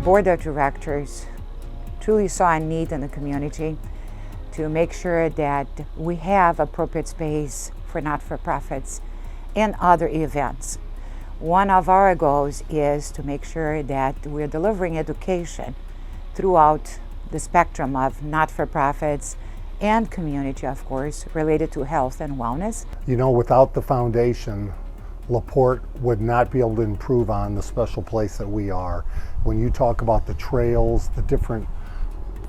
board of directors truly saw a need in the community to make sure that we have appropriate space for not-for-profits and other events. One of our goals is to make sure that we're delivering education throughout the spectrum of not-for-profits and community, of course, related to health and wellness. You know, without the foundation, LaPorte would not be able to improve on the special place that we are. When you talk about the trails, the different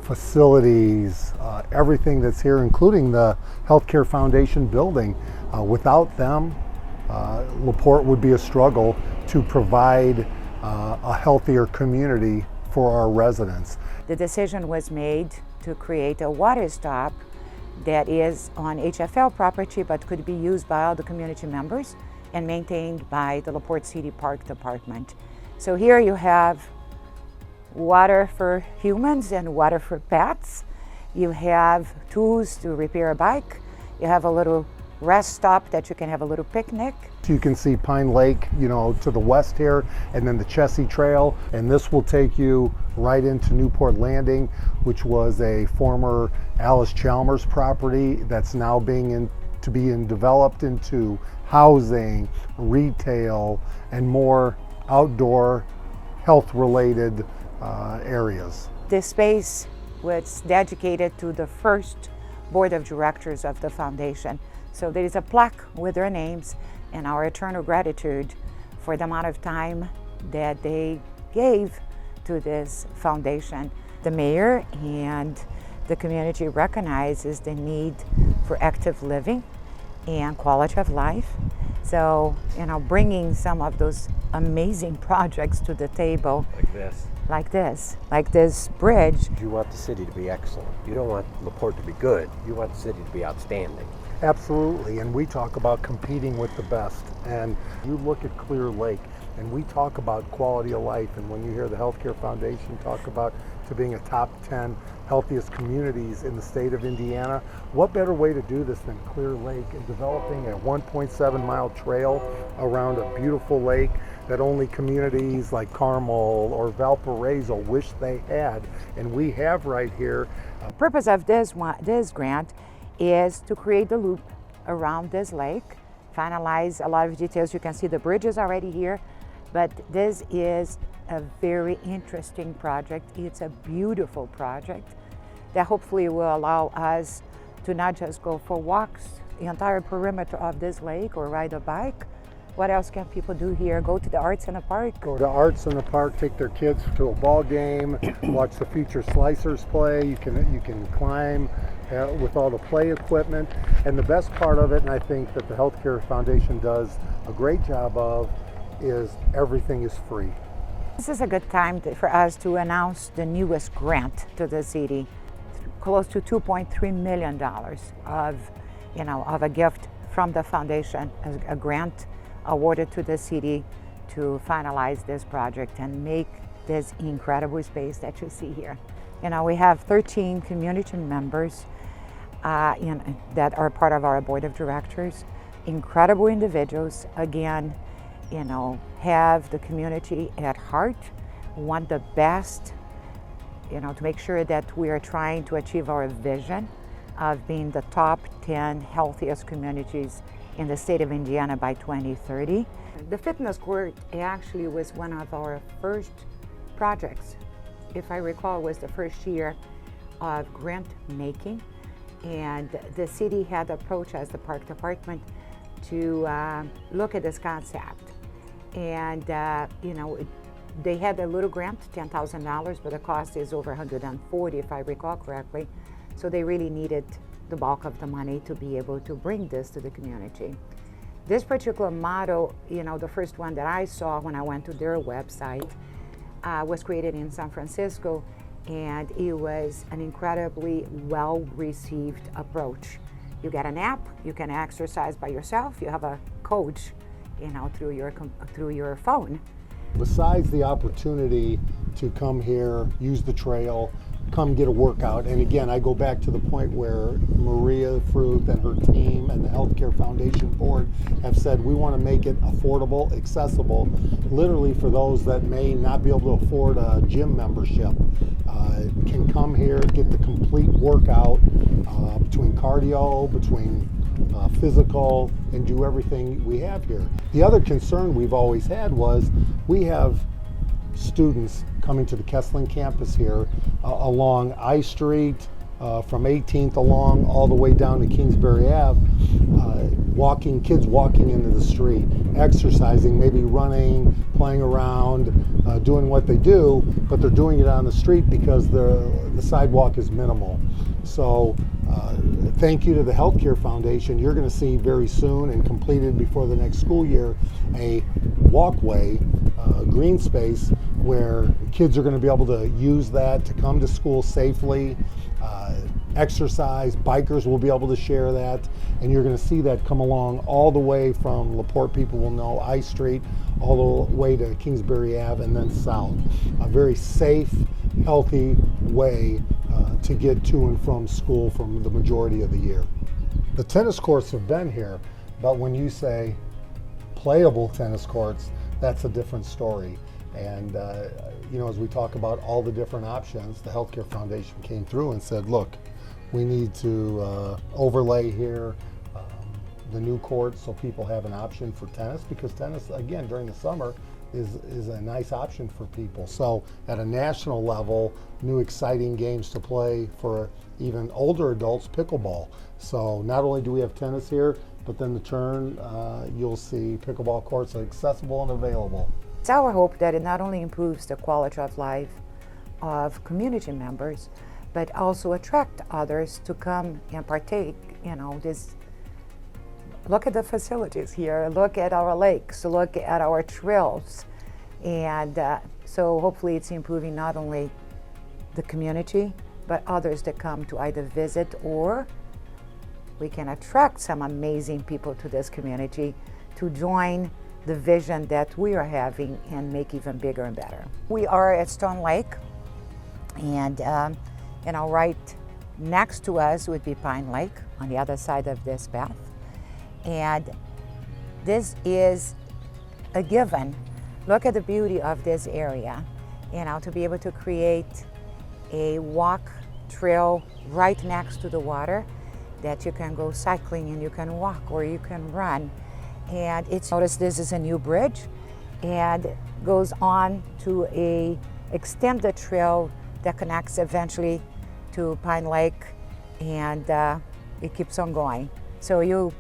facilities, everything that's here, including the Healthcare Foundation building, without them, LaPorte would be a struggle to provide a healthier community for our residents. The decision was made to create a water stop that is on HFL property but could be used by all the community members and maintained by the LaPorte City Park Department. So here you have water for humans and water for pets. You have tools to repair a bike. You have a little rest stop that you can have a little picnic. You can see Pine Lake, you know, to the west here, and then the Chessie Trail, and this will take you right into Newport Landing, which was a former Alice Chalmers property that's now being developed into housing, retail, and more outdoor health-related areas. This space was dedicated to the first board of directors of the foundation. So there is a plaque with their names and our eternal gratitude for the amount of time that they gave to this foundation. The mayor and the community recognizes the need for active living and quality of life. So, you know, bringing some of those amazing projects to the table. Like this bridge. You want the city to be excellent. You don't want LaPorte to be good. You want the city to be outstanding. Absolutely, and we talk about competing with the best. And you look at Clear Lake, and we talk about quality of life, and when you hear the Healthcare Foundation talk about to being a top 10 healthiest communities in the state of Indiana, what better way to do this than Clear Lake and developing a 1.7 mile trail around a beautiful lake that only communities like Carmel or Valparaiso wish they had, and we have right here. The purpose of this grant is to create the loop around this lake, finalize a lot of details. You can see the bridge is already here, but this is a very interesting project. It's a beautiful project that hopefully will allow us to not just go for walks the entire perimeter of this lake or ride a bike. What else can people do here? Go to the arts in the park. Go to arts in the park, take their kids to a ball game, watch the future slicers play. You can climb with all the play equipment. And the best part of it, and I think that the Healthcare Foundation does a great job of, is everything is free. This is a good time for us to announce the newest grant to the city, close to $2.3 million of a gift from the foundation, a grant awarded to the city to finalize this project and make this incredible space that you see here. You know, we have 13 community members that are part of our board of directors, incredible individuals, again, you know, have the community at heart, want the best, you know, to make sure that we are trying to achieve our vision of being the top 10 healthiest communities in the state of Indiana by 2030. The fitness court actually was one of our first projects. If I recall, it was the first year of grant making, and the city had approached us, the park department, to look at this concept. And you know, they had a little grant, $10,000, but the cost is over $140, if I recall correctly. So they really needed the bulk of the money to be able to bring this to the community. This particular model, you know, the first one that I saw when I went to their website was created in San Francisco, and it was an incredibly well-received approach. You get an app, you can exercise by yourself, you have a coach, you know, through your phone. Besides the opportunity to come here, use the trail, come get a workout. And again, I go back to the point where Maria Fruth and her team and the Healthcare Foundation Board have said we want to make it affordable, accessible, literally for those that may not be able to afford a gym membership. Can come here, get the complete workout between cardio, between physical, and do everything we have here. The other concern we've always had was we have students coming to the Kessling campus here along I Street, from 18th along all the way down to Kingsbury Ave, kids walking into the street, exercising, maybe running, playing around, doing what they do, but they're doing it on the street because the sidewalk is minimal. So thank you to the Healthcare Foundation. You're going to see very soon and completed before the next school year a walkway, green space, where kids are going to be able to use that to come to school safely, exercise. Bikers will be able to share that, and you're going to see that come along all the way from LaPorte, people will know, I Street, all the way to Kingsbury Ave and then south. A very safe, healthy way to get to and from school from the majority of the year. The tennis courts have been here, but when you say playable tennis courts, that's a different story. And as we talk about all the different options, the Healthcare Foundation came through and said, look, we need to overlay here the new courts so people have an option for tennis, because tennis, again, during the summer is a nice option for people. So at a national level, new exciting games to play for even older adults, pickleball. So not only do we have tennis here, but then the turn, you'll see pickleball courts are accessible and available. It's our hope that it not only improves the quality of life of community members, but also attract others to come and partake. Look at the facilities here, look at our lakes, look at our trails. And so hopefully it's improving not only the community, but others that come to either visit, or we can attract some amazing people to this community to join the vision that we are having and make even bigger and better. We are at Stone Lake, and right next to us would be Pine Lake on the other side of this path. And this is a given. Look at the beauty of this area, to be able to create a walk trail right next to the water that you can go cycling and you can walk or you can run. And notice this is a new bridge and goes on to extend the trail that connects eventually to Pine Lake, and it keeps on going. So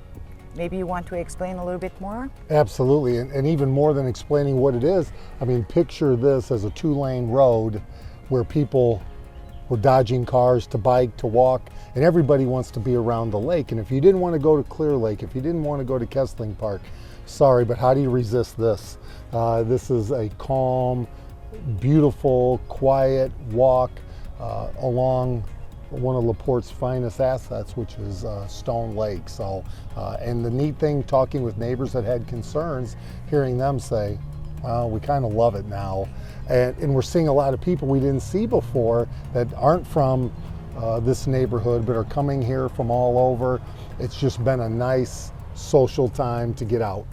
maybe you want to explain a little bit more? Absolutely, and even more than explaining what it is, picture this as a 2-lane road where people were dodging cars to bike, to walk, and everybody wants to be around the lake. And if you didn't want to go to Clear Lake, if you didn't want to go to Kessling Park, sorry, but how do you resist this? This is a calm, beautiful, quiet walk along one of LaPorte's finest assets, which is Stone Lake. So, and the neat thing, talking with neighbors that had concerns, hearing them say, well, we kind of love it now. And we're seeing a lot of people we didn't see before that aren't from this neighborhood, but are coming here from all over. It's just been a nice social time to get out.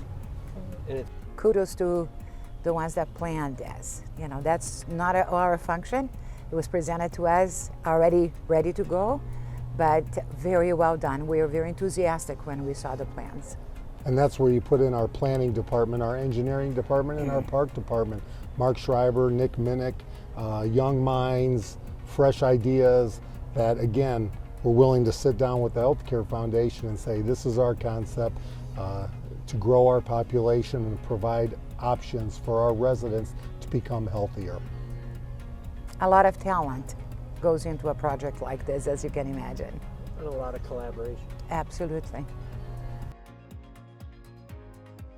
Kudos to the ones that planned this. That's not our function. It was presented to us already ready to go, but very well done. We were very enthusiastic when we saw the plans. And that's where you put in our planning department, our engineering department, and our park department. Mark Schreiber, Nick Minnick, young minds, fresh ideas that, again, we're willing to sit down with the Healthcare Foundation and say, this is our concept to grow our population and provide options for our residents to become healthier. A lot of talent goes into a project like this, as you can imagine. And a lot of collaboration. Absolutely.